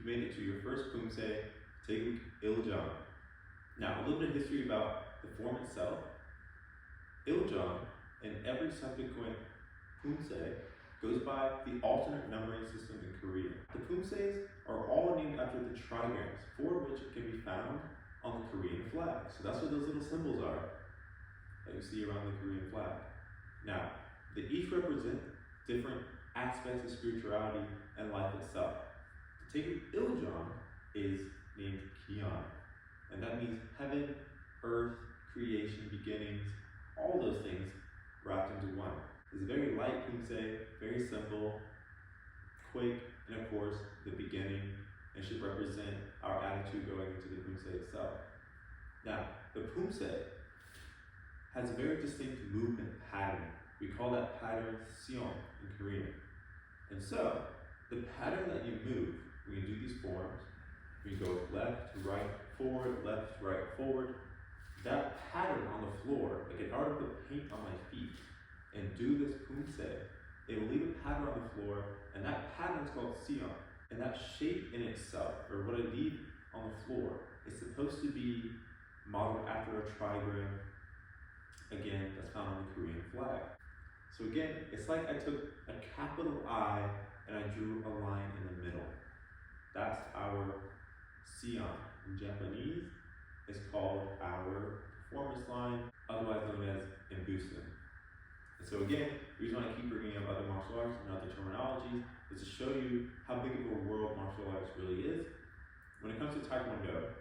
made it to your first Pumse, Taeguk Iljong. Now, a little bit of history about the form itself. Iljong, in every subsequent Pumse, goes by the alternate numbering system in Korean. The Pumses are all named after the trigrams, four of which can be found on the Korean flag. So that's what those little symbols are that you see around the Korean flag. Now, they each represent different aspects of spirituality and life itself. The Taeguk Iljong is named Kion, and that means heaven, earth, creation, beginnings, all those things wrapped into one. It's a very light Pumse, very simple, quick, and of course, the beginning, and should represent our attitude going into the Pumse itself. Now, the Pumse has a very distinct movement pattern. We call that pattern Seong in Korean. And so, the pattern that you move when you do these forms, when you go left to right, forward, that pattern on the floor, like if I were to put paint on my feet and do this Pumse, it will leave a pattern on the floor, and that pattern is called Seong. And that shape in itself, or what I leave on the floor, is supposed to be modeled after a trigram, again, that's found on the Korean flag. So again, it's like I took a capital I and I drew a line in the middle. That's our Seong. In Japanese, it's called our performance line, otherwise known as Imbusen. And so again, the reason why I keep bringing up other martial arts and other terminologies is to show you how big of a world martial arts really is. When it comes to Taekwondo,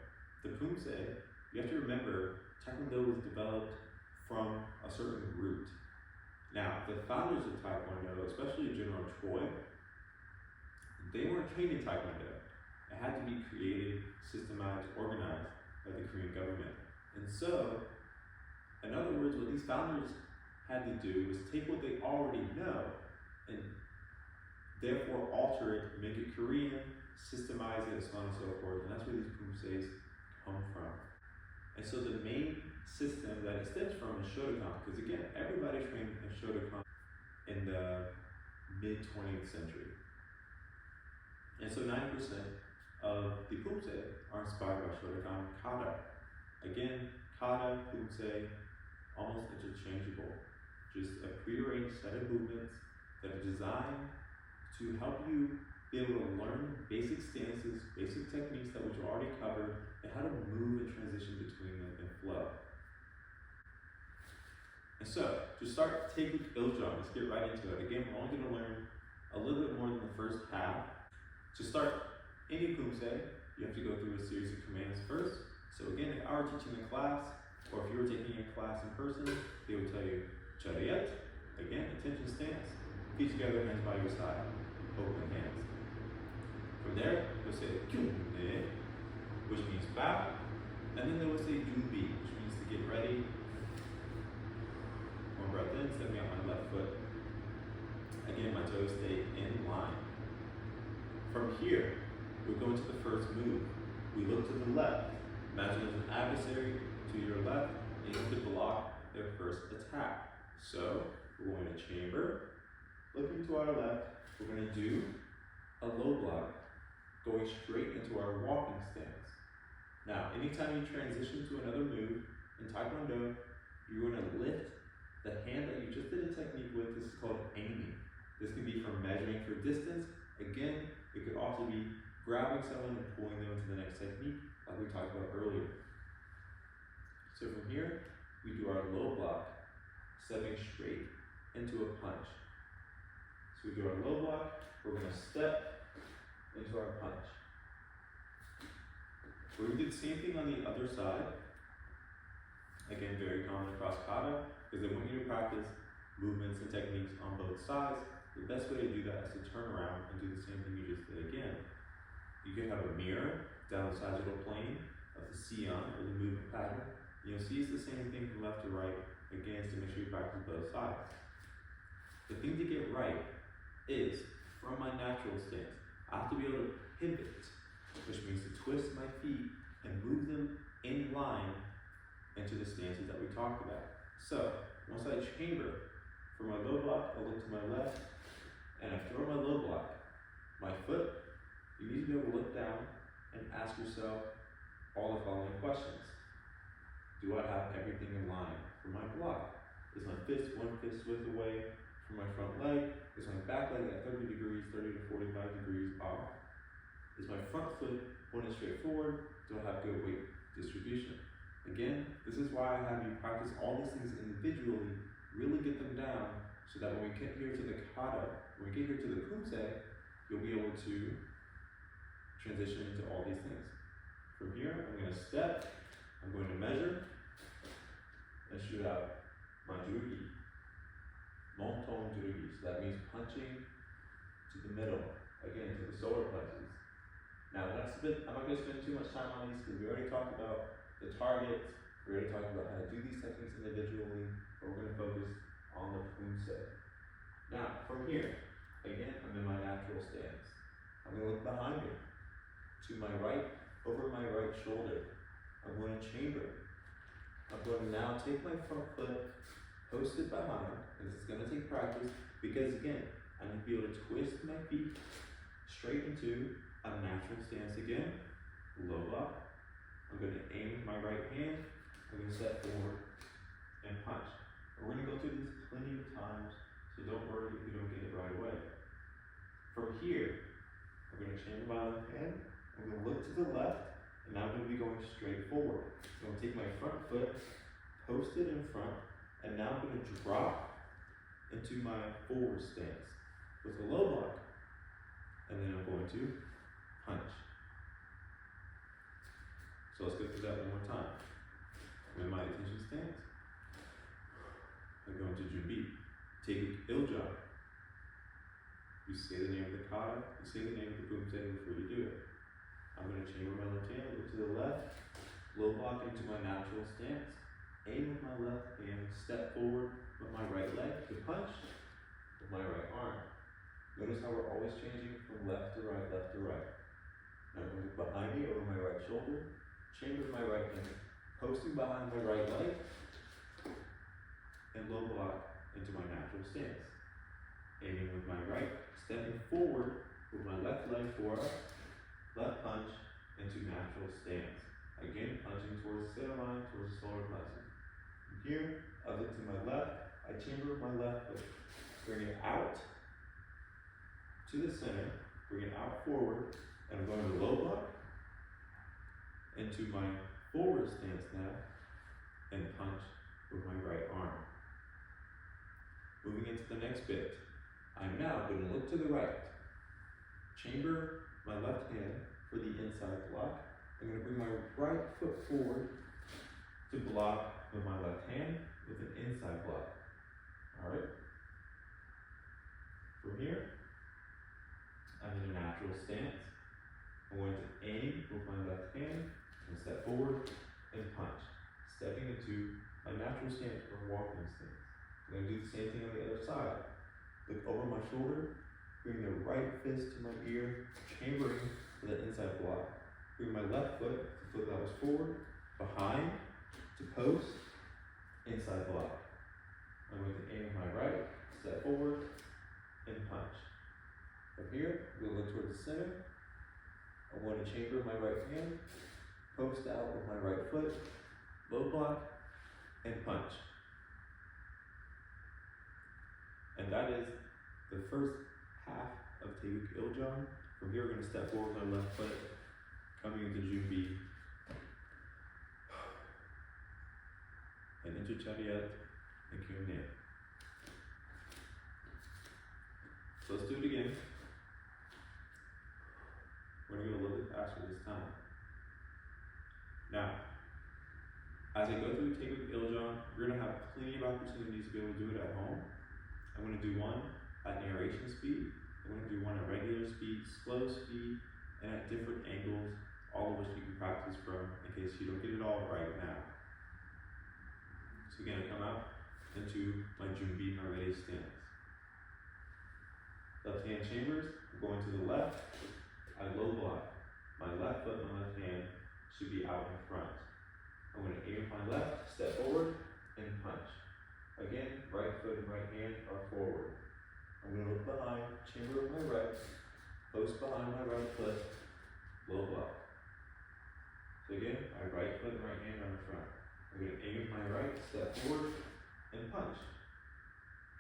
the Pumse, you have to remember, Taekwondo was developed from a certain root. Now, the founders of Taekwondo, especially General Choi, they weren't trained in Taekwondo. It had to be created, systemized, organized by the Korean government. And so, in other words, what these founders had to do was take what they already know and therefore alter it, make it Korean, systemize it, so on and so forth. And that's where these Pumses come from. And so the main system that it stems from is Shotokan, because again, everybody trained in Shotokan in the mid-20th century. And so 90% of the Pumse are inspired by Shotokan Kata. Again, Kata, Pumse, almost interchangeable. Just a prearranged set of movements that are designed to help you be able to learn basic stances, basic techniques that which are already covered, and how to move and transition between them and flow. And so, to start Taeguk Iljong, let's get right into it. Again, we're only going to learn a little bit more than the first half. To start any Pumse, you have to go through a series of commands first. So again, if I were teaching a class, or if you were taking a class in person, they would tell you, Chariot, again, attention stance, feet together, hands by your side, open hands. From there, they'll say Kyunne, which means bow, and then they will say Junbi, which means to get ready. One breath in, step me on my left foot. Again, my toes stay in line. From here, we go into the first move. We look to the left. Imagine there's an adversary to your left, and you have to block their first attack. So, we're going to chamber, looking to our left, we're going to do a low block, going straight into our walking stance. Now, anytime you transition to another move in Taekwondo, you're going to lift the hand that you just did a technique with. This is called aiming. This can be from measuring for distance. Again, it could also be grabbing someone and pulling them into the next technique, like we talked about earlier. So from here, we do our low block, stepping straight into a punch. So we do our low block, we're going to step into our punch. We're going to do the same thing on the other side. Again, very common across kata, because they want you to practice movements and techniques on both sides. The best way to do that is to turn around and do the same thing you just did again. You can have a mirror down the sagittal plane of the Seong, or the movement pattern. You'll see it's the same thing from left to right, again, to make sure you practice both sides. The thing to get right is, from my natural stance, I have to be able to pivot, which means to twist my feet and move them in line into the stances that we talked about. So, once I chamber, for my low block, I look to my left, and I throw my low block. My foot, you you need to be able to look down and ask yourself all the following questions. Do I have everything in line for my block? Is my fist 1 fist width away from my front leg? Is my back leg at 30 degrees, 30 to 45 degrees off? Is my front foot pointed straight forward? Do I have good weight distribution? Again, this is why I have you practice all these things individually, really get them down, so that when we get here to the kata, when we get here to the kumse, you'll be able to transition into all these things. From here, I'm going to step, I'm going to measure, and shoot out my jurugi, monton jurugi. So that means punching to the middle, again, to the solar plexus. Now, I'm not going to spend too much time on these because we already talked about the targets, we already talked about how to do these techniques individually, but we're going to focus on the kumse. Now, from here, again, I'm in my natural stance. I'm going to look behind me, to my right, over my right shoulder. I'm going to chamber. I'm going to now take my front foot, post it behind, and this is going to take practice because, again, I need to be able to twist my feet straight into a natural stance again, low block. I'm going to aim with my right hand, I'm going to step forward and punch. And we're going to go through this plenty of times, so don't worry if you don't get it right away. From here, I'm going to chamber my left hand, I'm going to look to the left, and now I'm going to be going straight forward. I'm going to take my front foot, post it in front, and now I'm going to drop into my forward stance with a low block. And then I'm going to punch. So let's go through that one more time. I'm in my attention stance. I go into Junbi. Taeguk Iljong. You say the name of the kata, you say the name of the kumse before you do it. I'm going to chamber my left hand, look to the left, low block into my natural stance, aim with my left hand, step forward with my right leg to punch with my right arm. Notice how we're always changing from left to right, left to right. Now I'm going to look behind me over my right shoulder, chamber with my right hand, posting behind my right leg, and low block into my natural stance. Aiming with my right, stepping forward with my left leg for a left punch into natural stance. Again, punching towards the center line, towards the solar plexus. From here, I look to my left, I chamber with my left foot, bring it out to the center, bring it out forward, and I'm going to low block into my forward stance now, and punch with my right arm. Moving into the next bit, I'm now going to look to the right, chamber my left hand for the inside block. I'm going to bring my right foot forward to block with my left hand with an inside block. All right. From here, I'm in a natural stance. I'm going to aim with my left hand and step forward and punch, stepping into my natural stance or walking stance. I'm going to do the same thing on the other side. Look over my shoulder, bring the right fist to my ear, chambering for the inside block. Bring my left foot, the foot that was forward, behind, to post, inside block. I'm going to aim with my right, step forward, and punch. From here, we'll look towards the center. I'm going to chamber my right hand, post out with my right foot, low block, and punch. And that is the first half of Taeguk Iljong. From here, we're going to step forward with our left foot, coming into Junbi, and into Chariot, and Kyunye. So let's do it again. We're going to go a little bit faster this time. Now, as I go through Taeguk Iljong, you're going to have plenty of opportunities to be able to do it at home. I'm going to do one at narration speed. I'm going to do one at regular speed, slow speed, and at different angles, all of which you can practice from in case you don't get it all right now. So again, I come out into my Junbi, my ready stance. Left hand chambers, I'm going to the left, I low block. My left foot and my left hand should be out in front. I'm going to aim with my left, step forward, and punch. Again, right foot and right hand are forward. I'm going to look behind, chamber with my right, post behind my right foot, low block. So again, my right foot and right hand are in front. I'm going to aim with my right, step forward, and punch.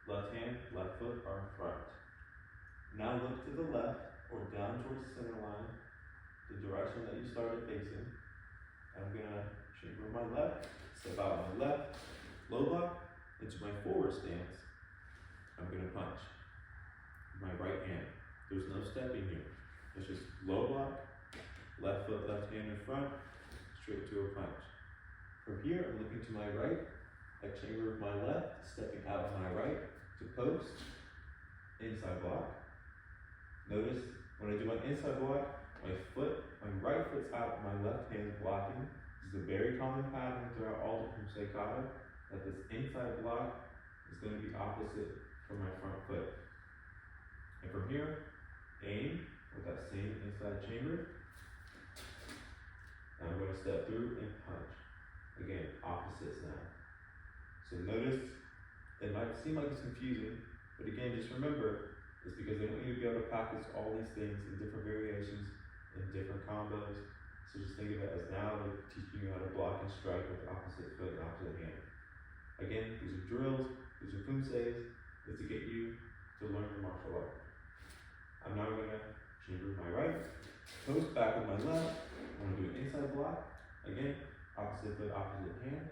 Left hand, left foot are in front. Now look to the left or down towards the center line, the direction that you started facing. I'm going to chamber my left, step out my left, low block, into my forward stance. I'm going to punch. My right hand. There's no stepping here. It's just low block, left foot, left hand in front, straight to a punch. From here, I'm looking to my right, I chamber with my left, stepping out of my right to post, inside block. Notice when I do my inside block, my right foot's out, my left hand is blocking. This is a very common pattern throughout all the Kumse Kata, that this inside block is going to be opposite from my front foot. And from here, aim with that same inside chamber. And I'm going to step through and punch. Again, opposites now. So notice, it might seem like it's confusing, but again, just remember, it's because they want you to be able to practice all these things in different variations, in different combos. So just think of it as now they're teaching you how to block and strike with the opposite foot and opposite hand. Again, these are drills, these are kumseis, it's to get you to learn the martial art. I'm now going to chamber my right, post back with my left. I'm going to do an inside block. Again, opposite foot, opposite hand.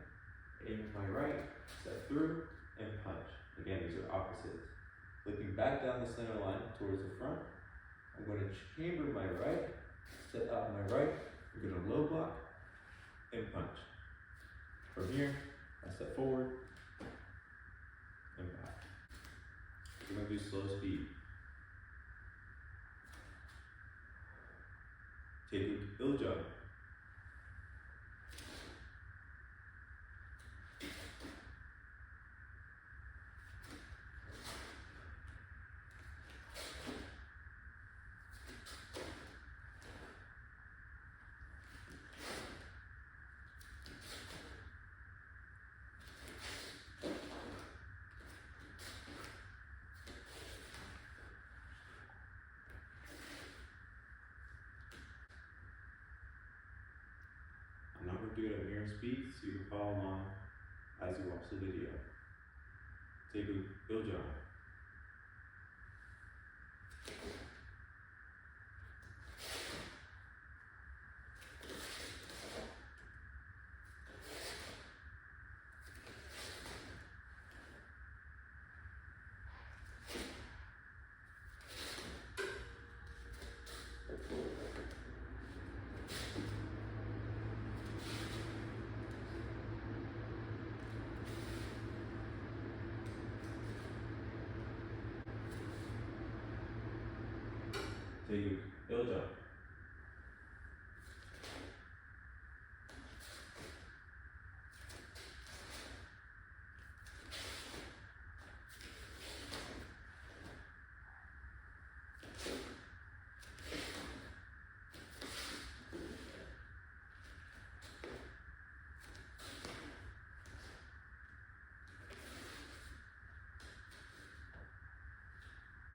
Aim with my right, step through, and punch. Again, these are opposites. Looking back down the center line towards the front, I'm going to chamber my right, step out my right. We're going to low block and punch. From here, I step forward and back. We're going to do slow speed. Taeguk Iljong. I'm not going to do it at mirror speed, so you can follow along as you watch the video. Taeguk Iljong. Taeguk Iljong.